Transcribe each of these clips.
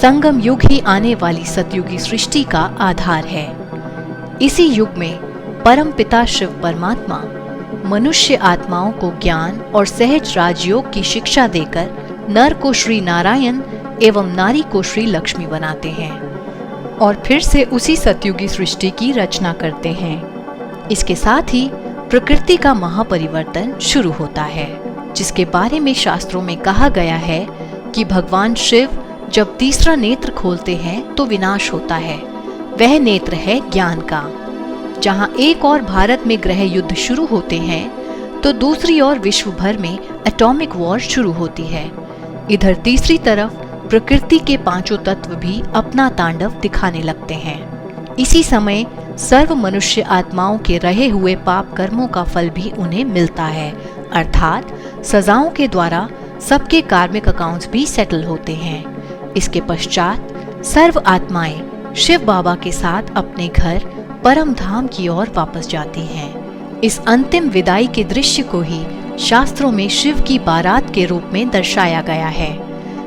संगम युग ही आने वाली सतयुगी सृष्टि का आधार है। इसी युग में परमपिता शिव परमात्मा मनुष्य आत्माओं को ज्ञान और सहज राजयोग की शिक्षा देकर नर को श्री नारायण एवं नारी को श्री लक्ष्मी बनाते हैं और फिर से उसी सतयुगी सृष्टि की रचना करते हैं। इसके साथ ही प्रकृति का महापरिवर्तन शुरू होता है, जिसके बारे में शास्त्रों में कहा गया है कि भगवान शिव जब तीसरा नेत्र खोलते हैं तो विनाश होता है। वह नेत्र है ज्ञान का। जहां एक और भारत में ग्रह युद्ध शुरू होते हैं तो दूसरी ओर विश्व भर में एटॉमिक वॉर शुरू होती है। इधर तीसरी तरफ प्रकृति के पांचों तत्व भी अपना तांडव दिखाने लगते हैं। इसी समय सर्व मनुष्य आत्माओं के रहे हुए पाप कर्मों का फल भी उन्हें मिलता है, अर्थात सजाओं के द्वारा सबके कार्मिक अकाउंट्स भी सेटल होते हैं। इसके पश्चात सर्व आत्माएं शिव बाबा के साथ अपने घर परम धाम की ओर वापस जाती हैं। इस अंतिम विदाई के दृश्य को ही शास्त्रों में शिव की बारात के रूप में दर्शाया गया है।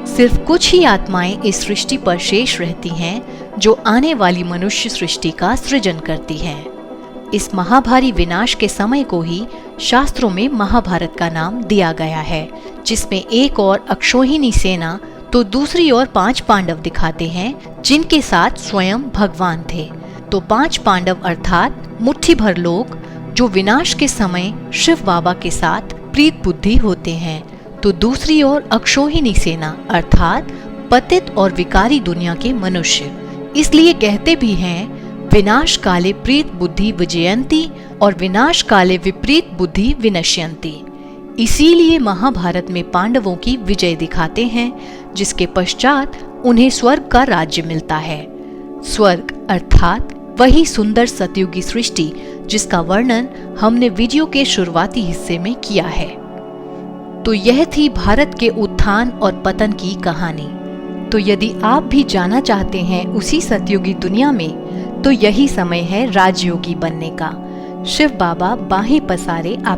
सिर्फ कुछ ही आत्माएं इस सृष्टि पर शेष रहती हैं जो आने वाली मनुष्य सृष्टि का सृजन करती हैं। इस महाभारी विनाश के समय को ही शास्त्रों में महाभारत का नाम दिया गया है, जिसमें एक और अक्षौहिणी सेना तो दूसरी ओर 5 पांडव दिखाते हैं जिनके साथ स्वयं भगवान थे। तो 5 पांडव अर्थात मुट्ठी भर लोग जो विनाश के समय शिव बाबा के साथ प्रीत बुद्धि होते हैं, तो दूसरी ओर अक्षौहिणी सेना अर्थात पतित और विकारी दुनिया के मनुष्य। इसलिए कहते भी हैं विनाश काले प्रीत बुद्धि विजयंती और विनाश काले विपरीत बुद्धि विनश्यंती। इसीलिए महाभारत में पांडवों की विजय दिखाते हैं, जिसके पश्चात उन्हें स्वर्ग का राज्य मिलता है। स्वर्ग अर्थात वही सुंदर सतयुगी सृष्टि जिसका वर्णन हमने वीडियो के शुरुआती हिस्से में किया है। तो यह थी भारत के उत्थान और पतन की कहानी। तो यदि आप भी जाना चाहते हैं उसी सतयुगी दुनिया में, तो यही समय है राजयोगी बनने का। शिव बाबा बाहें पसारे आप